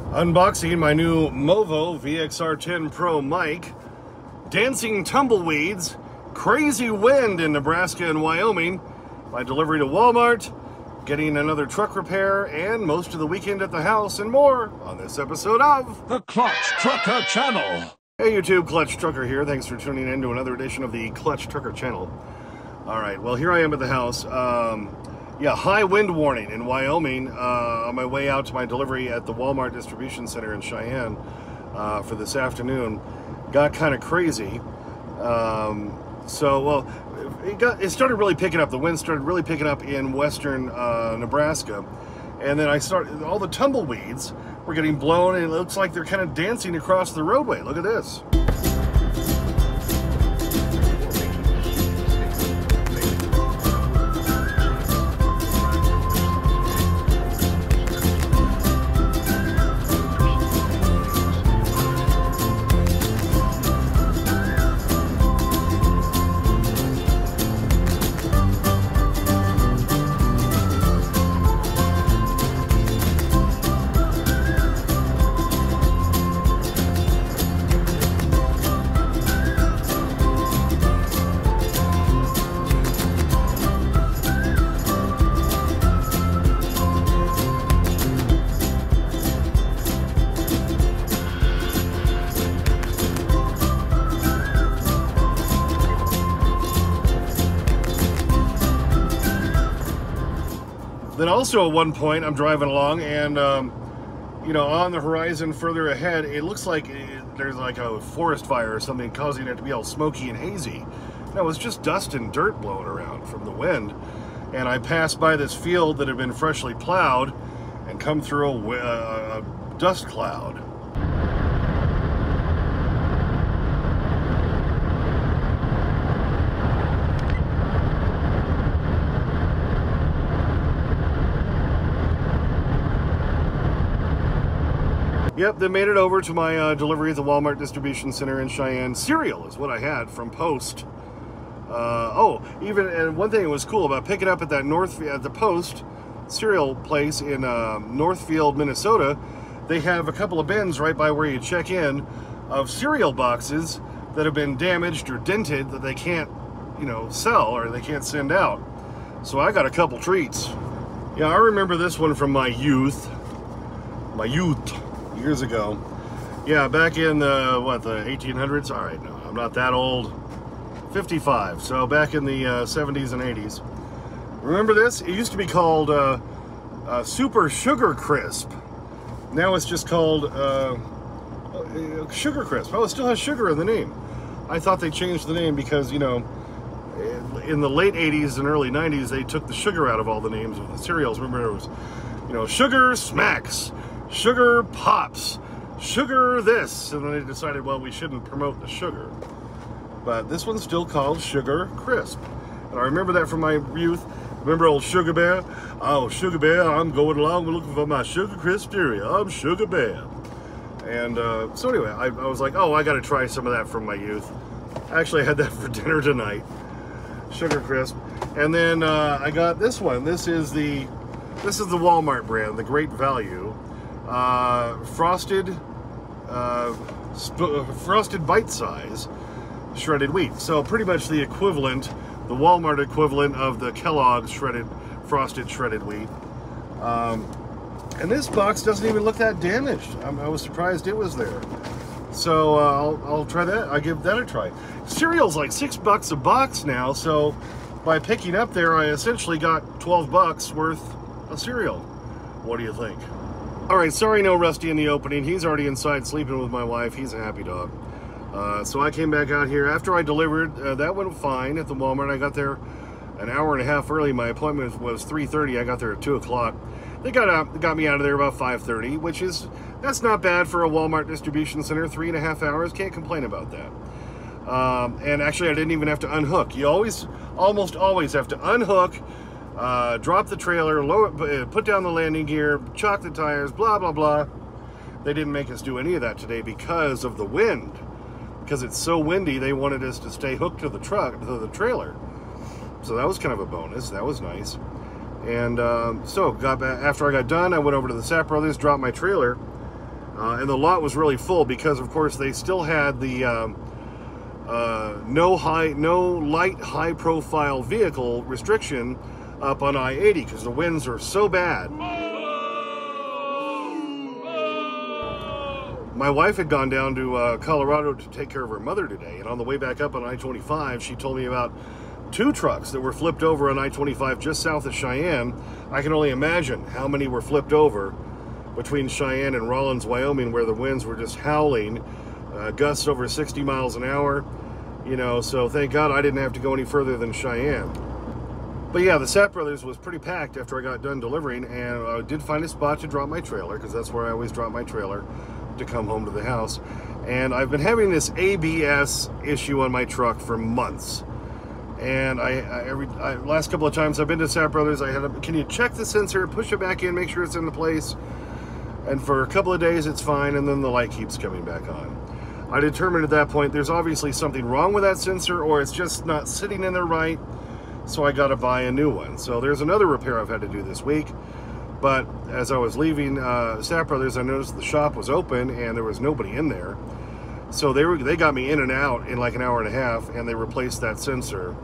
Unboxing my new Movo VXR10 Pro mic, dancing tumbleweeds, crazy wind in Nebraska and Wyoming, my delivery to Walmart, getting another truck repair, and most of the weekend at the house, and more on this episode of the Clutch Trucker Channel. Hey YouTube, Clutch Trucker here. Thanks for tuning in to another edition of the Clutch Trucker Channel. Alright, well here I am at the house. Yeah, high wind warning in Wyoming on my way out to my delivery at the Walmart distribution center in Cheyenne for this afternoon. Got kind of crazy. It started really picking up. The wind started really picking up in western Nebraska. And then all the tumbleweeds were getting blown, and it looks like they're kind of dancing across the roadway. Look at this. Then also at one point I'm driving along and you know, on the horizon further ahead it looks like there's like a forest fire or something causing it to be all smoky and hazy. No, it's just dust and dirt blowing around from the wind. And I passed by this field that had been freshly plowed and come through a dust cloud. Yep, they made it over to my delivery at the Walmart distribution center in Cheyenne. Cereal is what I had from Post. And one thing that was cool about picking up at that at the Post cereal place in Northfield, Minnesota, they have a couple of bins right by where you check in of cereal boxes that have been damaged or dented that they can't, you know, sell or they can't send out. So I got a couple treats. Yeah, I remember this one from my youth. Years ago. Yeah, back in the 1800s? All right, no, I'm not that old. 55, so back in the 70s and 80s. Remember this? It used to be called Super Sugar Crisp. Now it's just called Sugar Crisp. Oh, it still has sugar in the name. I thought they changed the name because, you know, in the late 80s and early 90s, they took the sugar out of all the names of the cereals. Remember, it was, you know, Sugar Smacks, Sugar Pops, Sugar this, and then they decided, well, we shouldn't promote the sugar. But this one's still called Sugar Crisp. And I remember that from my youth. Remember old Sugar Bear? Oh, Sugar Bear, I'm going along looking for my Sugar Crisp cereal. I'm Sugar Bear. And so anyway, I was like, oh, I got to try some of that from my youth. Actually, I had that for dinner tonight. Sugar Crisp. And then I got this one. This is the Walmart brand, the Great Value. Frosted bite size shredded wheat. So pretty much the equivalent, the Walmart equivalent of the Kellogg's frosted shredded wheat. And this box doesn't even look that damaged. I was surprised it was there. So I'll try that. I'll give that a try. Cereal's like $6 a box now. So by picking up there, I essentially got $12 worth of cereal. What do you think? All right, sorry no Rusty in the opening. He's already inside sleeping with my wife. He's a happy dog. So I came back out here. After I delivered, that went fine at the Walmart. I got there an hour and a half early. My appointment was 3:30. I got there at 2 o'clock. They got me out of there about 5:30, that's not bad for a Walmart distribution center. 3.5 hours, can't complain about that. And actually, I didn't even have to unhook. You almost always have to unhook, drop the trailer, lower, put down the landing gear, chock the tires, blah, blah, blah. They didn't make us do any of that today because of the wind. Because it's so windy, they wanted us to stay hooked to the trailer. So that was kind of a bonus. That was nice. And so got back, after I got done, I went over to the Sapp Brothers, dropped my trailer, And the lot was really full because, of course, they still had the no light, high-profile vehicle restriction up on I-80 because the winds are so bad. My wife had gone down to Colorado to take care of her mother today, and on the way back up on I-25, she told me about 2 trucks that were flipped over on I-25 just south of Cheyenne. I can only imagine how many were flipped over between Cheyenne and Rawlins, Wyoming, where the winds were just howling, gusts over 60 miles an hour, you know, so thank God I didn't have to go any further than Cheyenne. But yeah, the Sapp Brothers was pretty packed after I got done delivering, and I did find a spot to drop my trailer, because that's where I always drop my trailer to come home to the house. And I've been having this ABS issue on my truck for months. And last couple of times I've been to Sapp Brothers, I had can you check the sensor, push it back in, make sure it's in the place? And for a couple of days it's fine, and then the light keeps coming back on. I determined at that point there's obviously something wrong with that sensor, or it's just not sitting in there right, so I gotta buy a new one. So there's another repair I've had to do this week. But as I was leaving Sapp Brothers, I noticed the shop was open and there was nobody in there. So they got me in and out in like an hour and a half, and they replaced that sensor,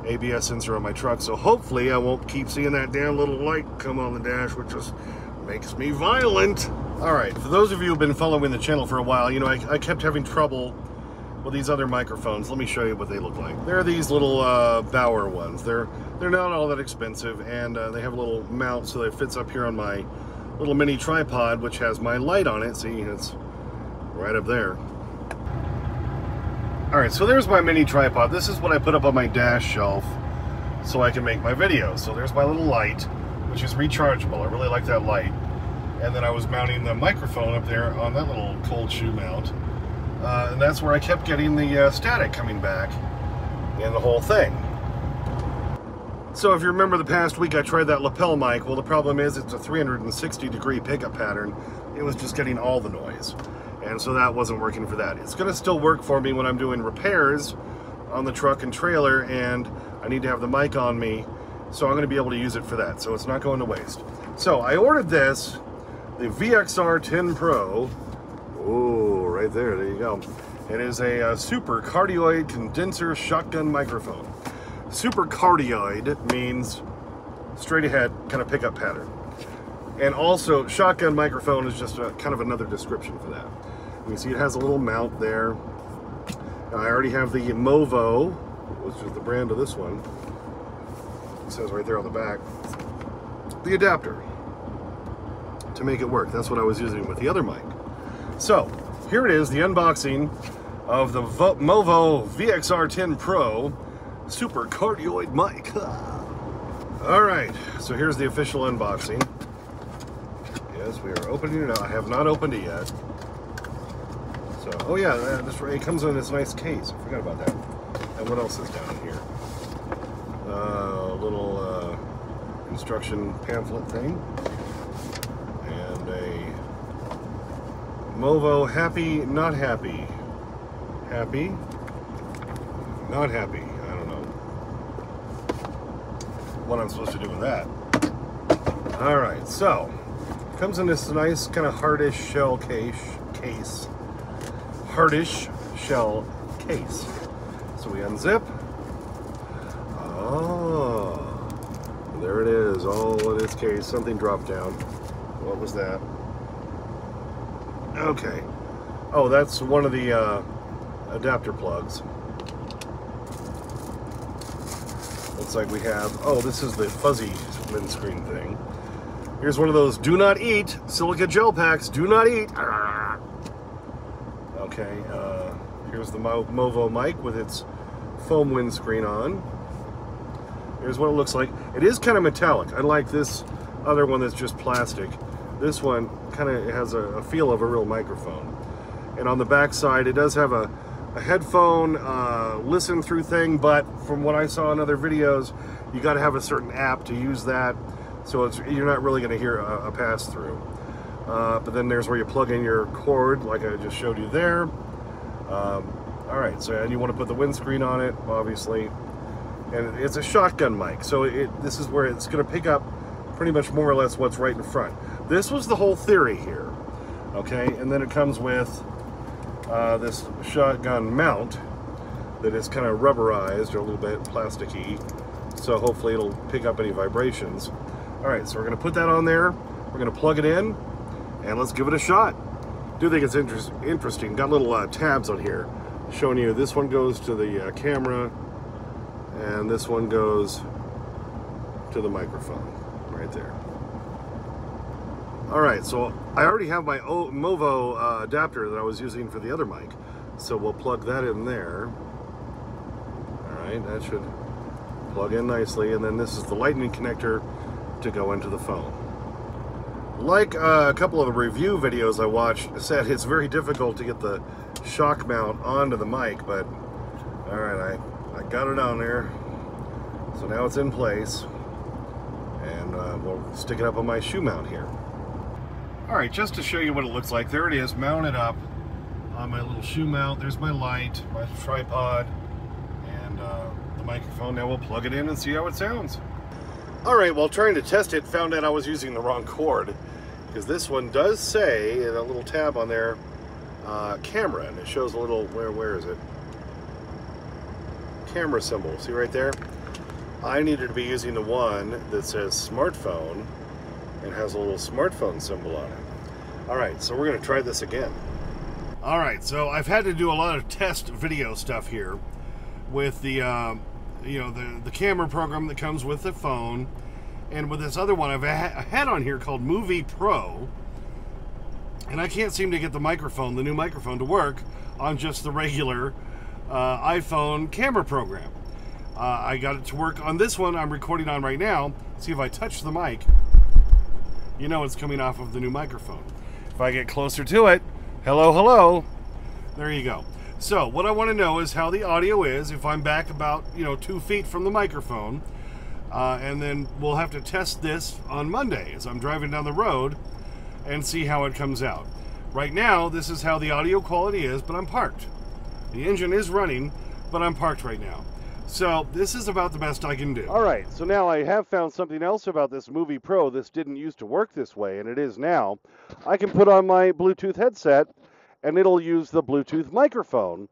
ABS sensor on my truck. So hopefully I won't keep seeing that damn little light come on the dash, which just makes me violent. All right, for those of you who've been following the channel for a while, you know, I kept having trouble with these other microphones. Let me show you what they look like. They're these little Bauer ones. They're not all that expensive, and they have a little mount so that it fits up here on my little mini tripod, which has my light on it. See, it's right up there. All right, so there's my mini tripod. This is what I put up on my dash shelf so I can make my videos. So there's my little light, which is rechargeable. I really like that light. And then I was mounting the microphone up there on that little cold shoe mount. And that's where I kept getting the static coming back in the whole thing. So if you remember the past week, I tried that lapel mic. Well, the problem is it's a 360-degree pickup pattern. It was just getting all the noise. And so that wasn't working for that. It's going to still work for me when I'm doing repairs on the truck and trailer, and I need to have the mic on me, so I'm going to be able to use it for that. So it's not going to waste. So I ordered this, the VXR10 Pro. Oh, right there you go. It is a super cardioid condenser shotgun microphone. Super cardioid means straight ahead kind of pickup pattern. And also shotgun microphone is just a kind of another description for that. You can see it has a little mount there. Now, I already have the Movo, which is the brand of this one. It says right there on the back. The adapter to make it work. That's what I was using with the other mic. So here it is, the unboxing of the Movo VXR10 Pro super cardioid mic. All right, so here's the official unboxing. Yes, we are opening it out. I have not opened it yet. So, oh yeah, it comes in this nice case. I forgot about that. And what else is down here? Little instruction pamphlet thing. And a Movo happy, not happy. Happy, not happy. I don't know what I'm supposed to do with that. All right, so comes in this nice kind of hardish shell case. Hardish shell case. So we unzip. Oh, there it is, all in its case. Something dropped down. What was that? Okay. Oh, that's one of the adapter plugs. Looks like we have, oh, this is the fuzzy windscreen thing. Here's one of those do not eat silica gel packs. Do not eat. Okay, here's the Movo mic with its foam windscreen on. Here's what it looks like. It is kind of metallic. I like this other one that's just plastic. This one kind of has a feel of a real microphone. And on the back side, it does have a headphone listen through thing, but from what I saw in other videos, you got to have a certain app to use that, so you're not really going to hear a pass through. But then there's where you plug in your cord, like I just showed you there. All right, so and you want to put the windscreen on it, obviously, and it's a shotgun mic, so this is where it's going to pick up pretty much more or less what's right in front. This was the whole theory here. Okay, and then it comes with this shotgun mount that is kind of rubberized or a little bit plasticky, so hopefully it'll pick up any vibrations. All right, so we're gonna put that on there, we're gonna plug it in, and let's give it a shot. I do think it's interesting. Got little tabs on here showing you this one goes to the camera, and this one goes to the microphone right there. All right, so I already have my Movo adapter that I was using for the other mic, so we'll plug that in there. All right, that should plug in nicely, and then this is the lightning connector to go into the phone. Like a couple of the review videos I watched said, it's very difficult to get the shock mount onto the mic, but all right, I got it on there, so now it's in place, and we'll stick it up on my shoe mount here. All right, just to show you what it looks like, there it is, mounted up on my little shoe mount. There's my light, my tripod, and the microphone. Now we'll plug it in and see how it sounds. All right, while trying to test it, found out I was using the wrong cord, because this one does say, in a little tab on there, camera, and it shows a little, where is it? Camera symbol, see right there? I needed to be using the one that says smartphone, and has a little smartphone symbol on it. All right, so we're gonna try this again. All right, so I've had to do a lot of test video stuff here with the, you know, the camera program that comes with the phone, and with this other one I've had on here called Movo Pro, and I can't seem to get the microphone, the new microphone, to work on just the regular iPhone camera program. I got it to work on this one I'm recording on right now. See, if I touch the mic, you know it's coming off of the new microphone. If I get closer to it, hello, hello, there you go. So what I want to know is how the audio is if I'm back about, you know, 2 feet from the microphone, and then we'll have to test this on Monday as I'm driving down the road and see how it comes out. Right now, this is how the audio quality is, but I'm parked. The engine is running, but I'm parked right now. So this is about the best I can do. All right, so now I have found something else about this Movo Pro. This didn't used to work this way, and it is now. I can put on my Bluetooth headset, and it'll use the Bluetooth microphone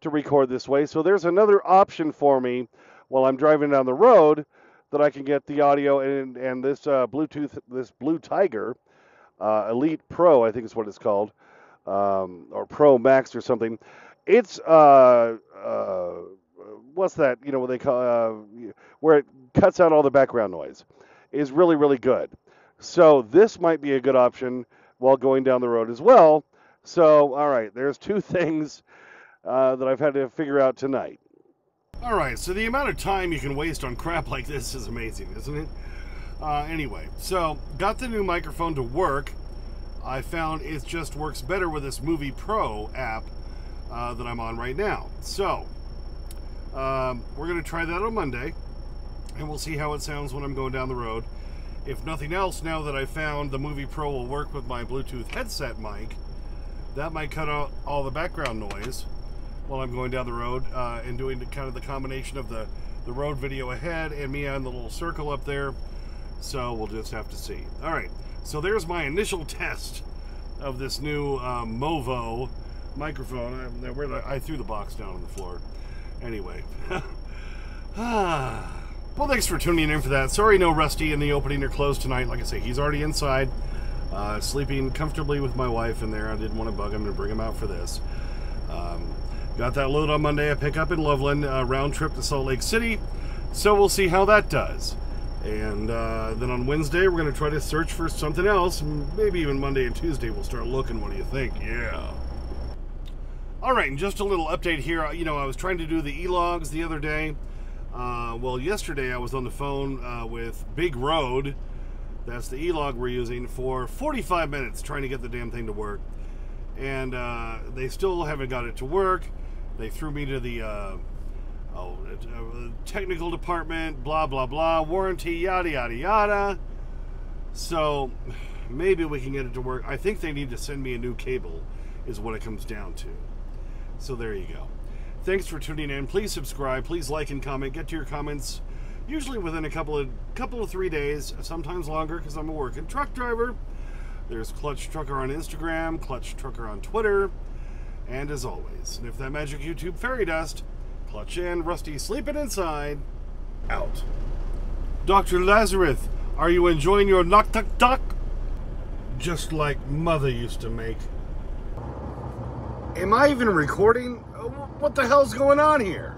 to record this way. So there's another option for me while I'm driving down the road that I can get the audio, and this Bluetooth, this Blue Tiger Elite Pro, I think is what it's called, or Pro Max or something. It's what's that, you know, what they call, where it cuts out all the background noise, is really, really good. So this might be a good option while going down the road as well. So, all right, there's two things that I've had to figure out tonight. All right, so the amount of time you can waste on crap like this is amazing, isn't it? Anyway, so got the new microphone to work. I found it just works better with this Movo Pro app that I'm on right now. So we're going to try that on Monday, and we'll see how it sounds when I'm going down the road. If nothing else, now that I found the Movo Pro will work with my Bluetooth headset mic, that might cut out all the background noise while I'm going down the road and doing kind of the combination of the road video ahead and me on the little circle up there. So we'll just have to see. All right, so there's my initial test of this new Movo microphone. I threw the box down on the floor. Anyway. Well, thanks for tuning in for that. Sorry no Rusty in the opening or close tonight. Like I say, he's already inside, sleeping comfortably with my wife in there. I didn't want to bug him and bring him out for this. Got that load on Monday. I pick up in Loveland, round trip to Salt Lake City. So we'll see how that does. And then on Wednesday, we're going to try to search for something else. Maybe even Monday and Tuesday, we'll start looking. What do you think? Yeah. All right, and just a little update here. You know, I was trying to do the e-logs the other day. Well, yesterday I was on the phone with Big Road. That's the e-log we're using for 45 minutes trying to get the damn thing to work. And they still haven't got it to work. They threw me to the technical department, blah, blah, blah, warranty, yada, yada, yada. So maybe we can get it to work. I think they need to send me a new cable is what it comes down to. So there you go. Thanks for tuning in. Please subscribe. Please like and comment. Get to your comments usually within a couple of 3 days, sometimes longer because I'm a working truck driver. There's Clutch Trucker on Instagram, Clutch Trucker on Twitter, and as always, sniff that magic YouTube fairy dust. Clutch and Rusty sleeping inside. Out. Dr. Lazarus, are you enjoying your knock tuck duck? Just like Mother used to make. Am I even recording? What the hell's going on here?